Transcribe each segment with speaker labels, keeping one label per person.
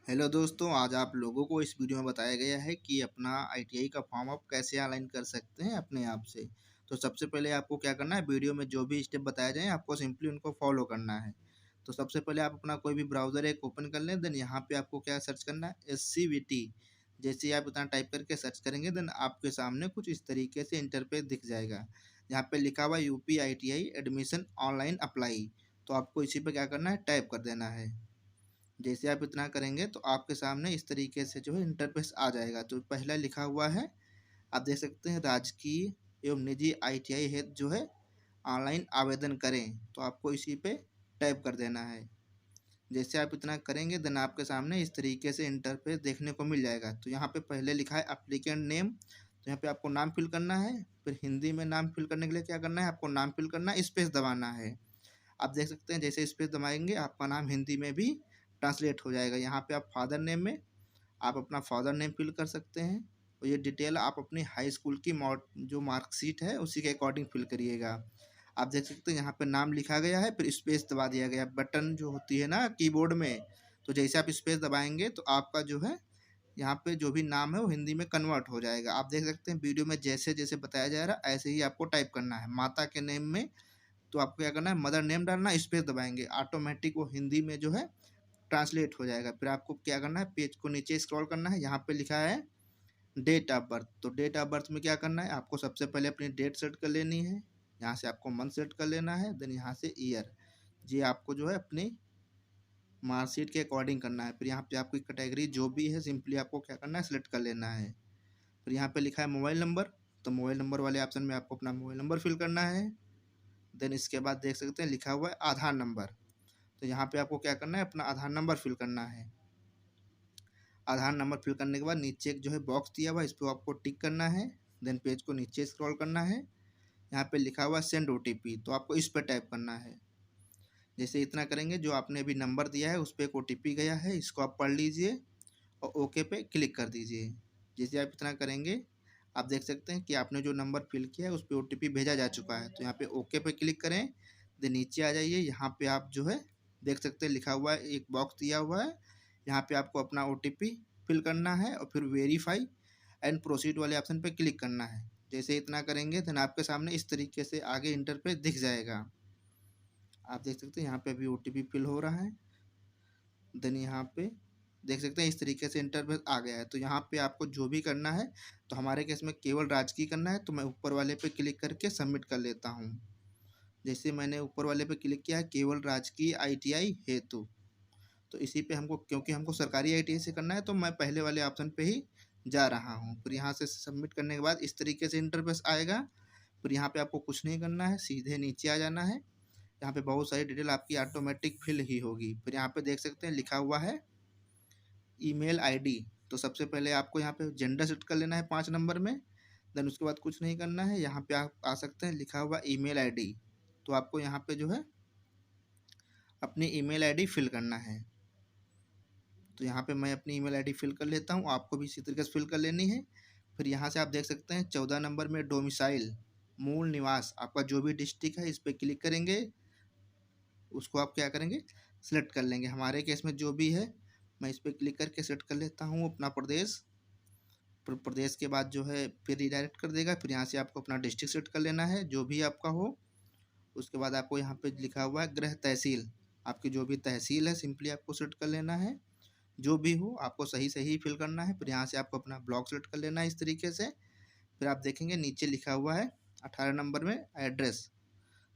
Speaker 1: Hello दोस्तों, आज आप लोगों को इस वीडियो में बताया गया है कि अपना आईटीआई का फॉर्म आप कैसे ऑनलाइन कर सकते हैं अपने आप से। तो सबसे पहले आपको क्या करना है, वीडियो में जो भी स्टेप बताए जाएँ आपको सिंपली उनको फॉलो करना है। तो सबसे पहले आप अपना कोई भी ब्राउज़र एक ओपन कर लें, देन यहाँ पे आपको क्या सर्च करना है, एससीवीटी। जैसे ही आप इतना टाइप करके सर्च करेंगे देन आपके सामने कुछ इस तरीके से इंटरफेस दिख जाएगा। यहाँ पे लिखा हुआ है UP ITI admission online apply. तो आपको इसी पे क्या करना है, टाइप कर देना है। जैसे आप इतना करेंगे तो आपके सामने इस तरीके से जो है इंटरफेस आ जाएगा। तो पहला लिखा हुआ है, आप देख सकते हैं, राजकीय एवं निजी आईटीआई हेतु जो है ऑनलाइन आवेदन करें। तो आपको इसी पे टाइप कर देना है। जैसे आप इतना करेंगे देन आपके सामने इस तरीके से इंटरफेस देखने को मिल जाएगा। तो यहाँ पे पहले लिखा है एप्लीकेंट नेम। तो यहाँ पे आपको नाम फिल करना है। फिर हिंदी में नाम फिल करने के लिए क्या करना है, आपको नाम फिल करना है, स्पेस दबाना है। आप देख सकते हैं जैसे स्पेस दबाएंगे आपका नाम हिंदी में भी ट्रांसलेट हो जाएगा। यहाँ पे आप फादर नेम में आप अपना फादर नेम फिल कर सकते हैं। और ये डिटेल आप अपनी हाई स्कूल की जो मार्कशीट है उसी के अकॉर्डिंग फिल करिएगा। आप देख सकते हैं यहाँ पे नाम लिखा गया है, फिर स्पेस दबा दिया गया। बटन जो होती है ना कीबोर्ड में, तो जैसे आप स्पेस दबाएंगे तो आपका जो है यहाँ पे जो भी नाम है वो हिंदी में कन्वर्ट हो जाएगा। आप देख सकते हैं वीडियो में जैसे जैसे बताया जा रहा है ऐसे ही आपको टाइप करना है। माता के नेम में तो आपको क्या करना है, मदर नेम डालना, स्पेस दबाएंगे, ऑटोमेटिक वो हिंदी में जो है ट्रांसलेट हो जाएगा। फिर आपको क्या करना है, पेज को नीचे स्क्रॉल करना है, यहाँ पे लिखा है डेट ऑफ बर्थ। तो डेट ऑफ बर्थ में क्या करना है, आपको सबसे पहले अपनी डेट सेट कर लेनी है। यहाँ से आपको मंथ सेट कर लेना है, देन यहाँ से ईयर। ये आपको जो है अपनी मार्कशीट के अकॉर्डिंग करना है। फिर यहाँ पे आपकी कैटेगरी जो भी है सिंपली आपको क्या करना है, सेलेक्ट कर लेना है। फिर यहाँ पे लिखा है मोबाइल नंबर। तो मोबाइल नंबर वाले ऑप्शन में आपको अपना मोबाइल नंबर फिल करना है। देन इसके बाद देख सकते हैं लिखा हुआ है आधार नंबर। तो यहाँ पे आपको क्या करना है, अपना आधार नंबर फिल करना है। आधार नंबर फिल करने के बाद नीचे एक जो है बॉक्स दिया हुआ है, इस पर आपको टिक करना है। देन पेज को नीचे स्क्रॉल करना है, यहाँ पे लिखा हुआ है सेंड ओटीपी। तो आपको इस पर टाइप करना है। जैसे इतना करेंगे, जो आपने अभी नंबर दिया है उस पर एक ओटीपी गया है, इसको आप पढ़ लीजिए और ओके पे क्लिक कर दीजिए। जैसे आप इतना करेंगे आप देख सकते हैं कि आपने जो नंबर फिल किया है उस पर ओटीपी भेजा जा चुका है। तो यहाँ पे ओके पे क्लिक करें। देन नीचे आ जाइए, यहाँ पे आप जो है देख सकते हैं लिखा हुआ है, एक बॉक्स दिया हुआ है, यहाँ पे आपको अपना ओटीपी फिल करना है और फिर वेरीफाई एंड प्रोसीड वाले ऑप्शन पे क्लिक करना है। जैसे इतना करेंगे देन आपके सामने इस तरीके से आगे इंटरफेस दिख जाएगा। आप देख सकते हैं यहाँ पे अभी ओटीपी फिल हो रहा है। देन यहाँ पे देख सकते हैं इस तरीके से इंटरफेस आ गया है। तो यहाँ पे आपको जो भी करना है, तो हमारे केस में केवल राजकीय करना है, तो मैं ऊपर वाले पे क्लिक करके सबमिट कर लेता हूँ। जैसे मैंने ऊपर वाले पे क्लिक किया है, केवल राजकीय आईटीआई हेतु, तो इसी पे हमको, क्योंकि हमको सरकारी आईटीआई से करना है तो मैं पहले वाले ऑप्शन पे ही जा रहा हूँ। फिर यहाँ से सबमिट करने के बाद इस तरीके से इंटरफेस आएगा। फिर यहाँ पे आपको कुछ नहीं करना है, सीधे नीचे आ जाना है। यहाँ पे बहुत सारी डिटेल आपकी ऑटोमेटिक फिल ही होगी। फिर यहाँ पे देख सकते हैं लिखा हुआ है ईमेल आईडी। तो सबसे पहले आपको यहाँ पे जेंडर सेट कर लेना है 5 नंबर में। देन उसके बाद कुछ नहीं करना है, यहाँ पे आप आ सकते हैं लिखा हुआ ईमेल आईडी। तो आपको यहाँ पे जो है अपनी ईमेल आईडी फिल करना है। तो यहाँ पे मैं अपनी ईमेल आईडी फिल कर लेता हूँ, आपको भी इसी तरीके से फिल कर लेनी है। फिर यहाँ से आप देख सकते हैं 14 नंबर में डोमिसाइल, मूल निवास, आपका जो भी डिस्ट्रिक्ट है इस पर क्लिक करेंगे, उसको आप क्या करेंगे, सेलेक्ट कर लेंगे। हमारे केस में जो भी है मैं इस पर क्लिक करके सेलेक्ट कर लेता हूँ अपना प्रदेश। प्रदेश के बाद जो है फिर रिडायरेक्ट कर देगा। फिर यहाँ से आपको अपना डिस्ट्रिक्ट सेट कर लेना है जो भी आपका हो। उसके बाद आपको यहाँ पे लिखा हुआ है गृह तहसील, आपकी जो भी तहसील है सिंपली आपको सेट कर लेना है। जो भी हो आपको सही सही फिल करना है। फिर यहाँ से आपको अपना ब्लॉक सेलेक्ट कर लेना है इस तरीके से। फिर आप देखेंगे नीचे लिखा हुआ है 18 नंबर में एड्रेस।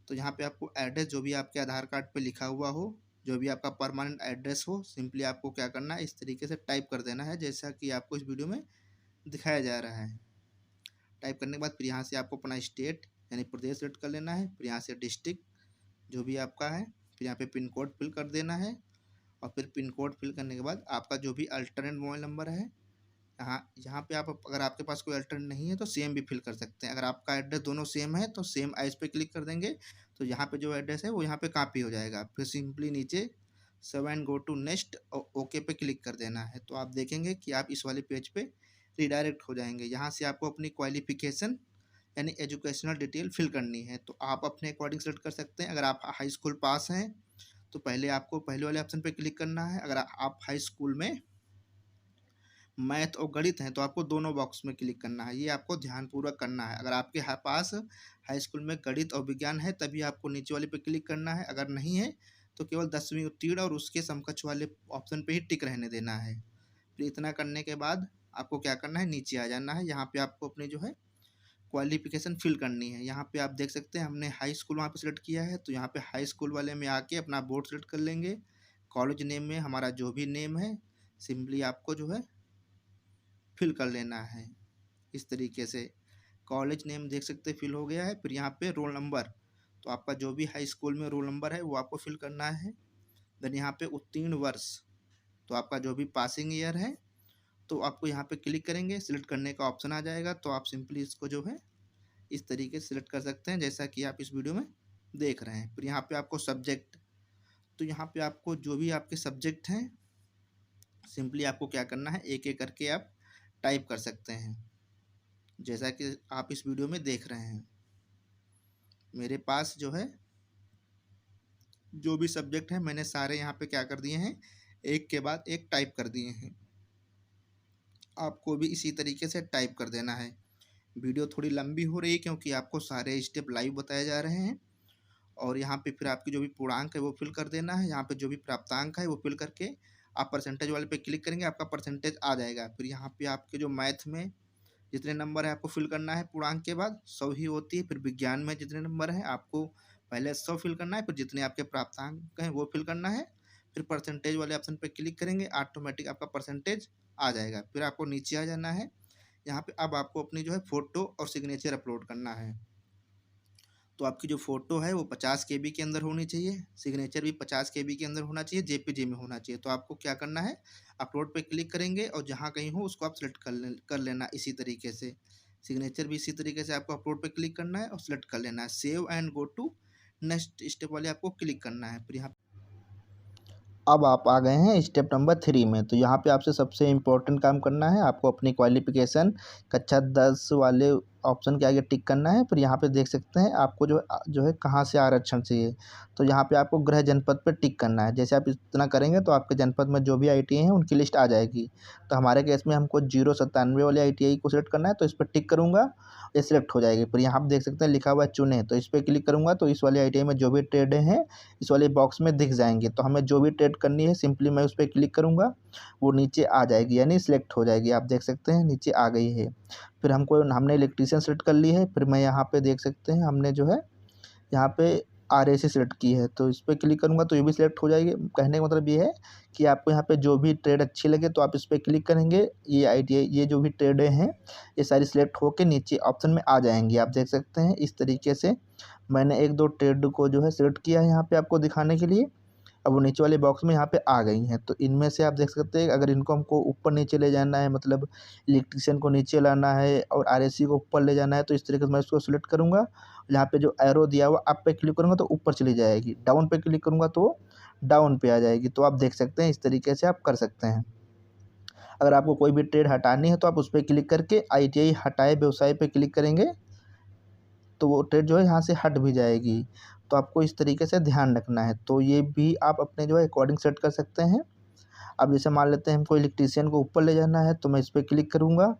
Speaker 1: तो यहाँ पे आपको एड्रेस जो भी आपके आधार कार्ड पे लिखा हुआ हो, जो भी आपका परमानेंट एड्रेस हो, सिंपली आपको क्या करना है, इस तरीके से टाइप कर देना है जैसा कि आपको इस वीडियो में दिखाया जा रहा है। टाइप करने के बाद फिर यहाँ से आपको अपना स्टेट यानी प्रदेश सेलेक्ट कर लेना है। फिर यहाँ से डिस्ट्रिक्ट जो भी आपका है, फिर यहाँ पे पिन कोड फिल कर देना है। और फिर पिन कोड फिल करने के बाद आपका जो भी अल्टरनेट मोबाइल नंबर है, यहाँ यहाँ पे आप अगर आपके पास कोई अल्टरनेट नहीं है तो सेम भी फिल कर सकते हैं। अगर आपका एड्रेस दोनों सेम है तो सेम एज पे क्लिक कर देंगे, तो यहाँ पे जो एड्रेस है वो यहाँ पे कॉपी हो जाएगा। फिर सिंपली नीचे save and go to next और ओके पे क्लिक कर देना है। तो आप देखेंगे कि आप इस वाले पेज पे रिडायरेक्ट हो जाएंगे। यहाँ से आपको अपनी क्वालिफिकेशन यानी एजुकेशनल डिटेल फिल करनी है, तो आप अपने अकॉर्डिंग सेलेक्ट कर सकते हैं। अगर आप हाई स्कूल पास हैं तो पहले आपको पहले वाले ऑप्शन पे क्लिक करना है। अगर आप हाई स्कूल में मैथ और गणित हैं तो आपको दोनों बॉक्स में क्लिक करना है, ये आपको ध्यानपूर्वक करना है। अगर आपके पास हाई स्कूल में गणित और विज्ञान है तभी आपको नीचे वाले पे क्लिक करना है, अगर नहीं है तो केवल 10वीं उत्तीर्ण और उसके समकक्ष वाले ऑप्शन पे ही टिक रहने देना है। फिर इतना करने के बाद आपको क्या करना है, नीचे आ जाना है। यहाँ पे आपको अपनी जो है क्वालिफिकेशन फिल करनी है। यहाँ पे आप देख सकते हैं हमने हाई स्कूल वहाँ पे सेलेक्ट किया है, तो यहाँ पे हाई स्कूल वाले में आके अपना बोर्ड सेलेक्ट कर लेंगे। कॉलेज नेम में हमारा जो भी नेम है सिंपली आपको जो है फिल कर लेना है इस तरीके से। कॉलेज नेम देख सकते हैं फिल हो गया है। फिर यहाँ पे रोल नंबर, तो आपका जो भी हाई स्कूल में रोल नंबर है वो आपको फिल करना है। देन यहाँ पे उत्तीर्ण वर्ष, तो आपका जो भी पासिंग ईयर है तो आपको यहाँ पे क्लिक करेंगे, सिलेक्ट करने का ऑप्शन आ जाएगा। तो आप सिंपली इसको जो है इस तरीके से सिलेक्ट कर सकते हैं जैसा कि आप इस वीडियो में देख रहे हैं। फिर यहाँ पे आपको सब्जेक्ट, तो यहाँ पे आपको जो भी आपके सब्जेक्ट हैं सिंपली आपको क्या करना है, एक एक करके आप टाइप कर सकते हैं जैसा कि आप इस वीडियो में देख रहे हैं। मेरे पास जो है जो भी सब्जेक्ट है मैंने सारे यहाँ पे क्या कर दिए हैं, एक के बाद एक टाइप कर दिए हैं। आपको भी इसी तरीके से टाइप कर देना है। वीडियो थोड़ी लंबी हो रही है क्योंकि आपको सारे स्टेप लाइव बताए जा रहे हैं। और यहाँ पे फिर आपकी जो भी पूर्णांक है वो फिल कर देना है। यहाँ पे जो भी प्राप्तांक है वो फिल करके आप परसेंटेज वाले पे क्लिक करेंगे, आपका परसेंटेज आ जाएगा। फिर यहाँ पे आपके जो मैथ में जितने नंबर है आपको फिल करना है पूर्णांक के बाद 100 ही होती है। फिर विज्ञान में जितने नंबर हैं आपको पहले 100 फिल करना है, फिर जितने आपके प्राप्तांक हैं वो फिल करना है। फिर परसेंटेज वाले ऑप्शन पे क्लिक करेंगे, ऑटोमेटिक आपका परसेंटेज आ जाएगा। फिर आपको नीचे आ जाना है। यहाँ पे अब आपको अपनी जो है फ़ोटो और सिग्नेचर अपलोड करना है। तो आपकी जो फ़ोटो है वो 50 केबी के अंदर होनी चाहिए, सिग्नेचर भी 50 केबी के अंदर होना चाहिए, जेपीजी में होना चाहिए। तो आपको क्या करना है, अपलोड पे क्लिक करेंगे और जहाँ कहीं हो उसको आप सेलेक्ट कर लेना इसी तरीके से। सिग्नेचर भी इसी तरीके से आपको अपलोड पे क्लिक करना है और सेलेक्ट कर लेना है। Save and go to next step वाले आपको क्लिक करना है। फिर यहाँ अब आप आ गए हैं स्टेप नंबर 3 में। तो यहाँ पे आपसे सबसे इम्पोर्टेंट काम करना है, आपको अपनी क्वालिफिकेशन कक्षा 10 वाले ऑप्शन के आगे टिक करना है। फिर यहाँ पे देख सकते हैं आपको जो है कहाँ से आरक्षण चाहिए। तो यहाँ पे आपको गृह जनपद पे टिक करना है। जैसे आप इतना करेंगे तो आपके जनपद में जो भी ITI हैं उनकी लिस्ट आ जाएगी। तो हमारे केस में हमको 097 वाले ITI को सिलेक्ट करना है, तो इस पर टिक करूँगा, ये सिलेक्ट हो जाएगी। फिर यहाँ आप देख सकते हैं लिखा हुआ है चुने, तो इस पर क्लिक करूँगा तो इस वाले ITI में जो भी ट्रेड हैं इस वाले बॉक्स में दिख जाएंगे। तो हमें जो भी ट्रेड करनी है सिंपली मैं उस पर क्लिक करूँगा, वो नीचे आ जाएगी यानी सिलेक्ट हो जाएगी। आप देख सकते हैं नीचे आ गई है। फिर हमने इलेक्ट्रीशियन सेलेक्ट कर ली है। फिर मैं यहाँ पे देख सकते हैं हमने जो है यहाँ पे RAC सेलेक्ट की है, तो इस पर क्लिक करूँगा तो ये भी सिलेक्ट हो जाएगी। कहने का मतलब ये है कि आपको यहाँ पे जो भी ट्रेड अच्छी लगे तो आप इस पर क्लिक करेंगे, ये ITI ये जो भी ट्रेडें हैं ये सारी सिलेक्ट होकर नीचे ऑप्शन में आ जाएंगी। आप देख सकते हैं इस तरीके से मैंने 1-2 ट्रेड को जो है सिलेक्ट किया है यहाँ पे आपको दिखाने के लिए। अब वो नीचे वाले बॉक्स में यहाँ पे आ गई हैं। तो इनमें से आप देख सकते हैं अगर इनको हमको ऊपर नीचे ले जाना है, मतलब इलेक्ट्रीशियन को नीचे लाना है और RAC को ऊपर ले जाना है, तो इस तरीके से मैं इसको सिलेक्ट करूँगा। यहाँ पे जो एरो दिया हुआ अप पे क्लिक करूँगा तो ऊपर चली जाएगी, डाउन पे क्लिक करूँगा तो डाउन पे आ जाएगी। तो आप देख सकते हैं इस तरीके से आप कर सकते हैं। अगर आपको कोई भी ट्रेड हटानी है तो आप उस पर क्लिक करके ITI हटाए व्यवसाय पे क्लिक करेंगे तो वो ट्रेड जो है यहाँ से हट भी जाएगी। तो आपको इस तरीके से ध्यान रखना है। तो ये भी आप अपने जो है अकॉर्डिंग सेट कर सकते हैं। अब जैसे मान लेते हैं हमको इलेक्ट्रीशियन को ऊपर ले जाना है, तो मैं इस पर क्लिक करूँगा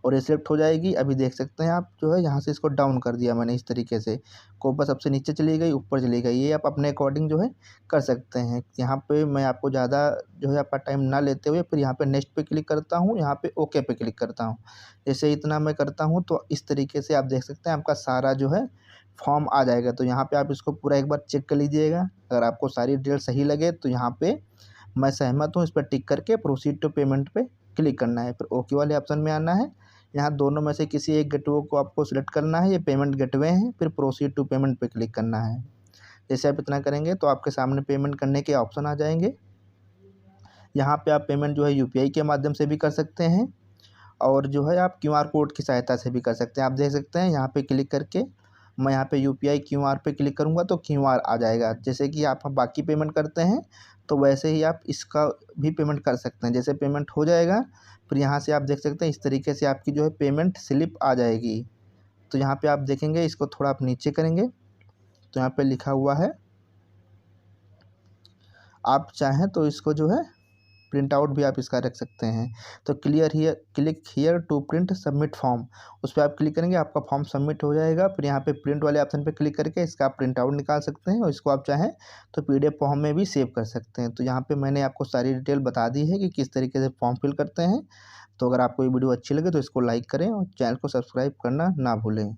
Speaker 1: और ये सिलेक्ट हो जाएगी। अभी देख सकते हैं आप जो है यहाँ से इसको डाउन कर दिया मैंने इस तरीके से, कोपा सबसे नीचे चली गई, ऊपर चली गई। ये आप अपने अकॉर्डिंग जो है कर सकते हैं। यहाँ पे मैं आपको ज़्यादा जो है आपका टाइम ना लेते हुए फिर यहाँ पे नेक्स्ट पे क्लिक करता हूँ, यहाँ पे ओके पे क्लिक करता हूँ। जैसे इतना मैं करता हूँ तो इस तरीके से आप देख सकते हैं आपका सारा जो है फॉर्म आ जाएगा। तो यहाँ पे आप इसको पूरा एक बार चेक कर लीजिएगा। अगर आपको सारी डिटेल सही लगे तो यहाँ पे मैं सहमत हूँ इस पर टिक करके प्रोसीड टू पेमेंट पे क्लिक करना है। फिर ओके वाले ऑप्शन में आना है। यहाँ दोनों में से किसी एक गेटवे को आपको सिलेक्ट करना है, ये पेमेंट गेटवे है। फिर प्रोसीड टू पेमेंट पे क्लिक करना है। जैसे आप इतना करेंगे तो आपके सामने पेमेंट करने के ऑप्शन आ जाएंगे। यहाँ पे आप पेमेंट जो है UPI के माध्यम से भी कर सकते हैं और जो है आप QR कोड की सहायता से भी कर सकते हैं। आप देख सकते हैं यहाँ पे क्लिक करके मैं यहाँ पे UPI QR पे क्लिक करूँगा तो QR आ जाएगा। जैसे कि आप बाकी पेमेंट करते हैं तो वैसे ही आप इसका भी पेमेंट कर सकते हैं। जैसे पेमेंट हो जाएगा फिर यहाँ से आप देख सकते हैं इस तरीके से आपकी जो है पेमेंट स्लिप आ जाएगी। तो यहाँ पे आप देखेंगे, इसको थोड़ा आप नीचे करेंगे तो यहाँ पे लिखा हुआ है, आप चाहें तो इसको जो है प्रिंट आउट भी आप इसका रख सकते हैं। तो click here to print submit form, उस पर आप क्लिक करेंगे, आपका फॉर्म सबमिट हो जाएगा। फिर यहाँ पे प्रिंट वाले ऑप्शन पे क्लिक करके इसका आप प्रिंट आउट निकाल सकते हैं और इसको आप चाहें तो PDF फॉर्म में भी सेव कर सकते हैं। तो यहाँ पे मैंने आपको सारी डिटेल बता दी है कि किस तरीके से फॉर्म फिल करते हैं। तो अगर आपको ये वीडियो अच्छी लगे तो इसको लाइक करें और चैनल को सब्सक्राइब करना ना भूलें।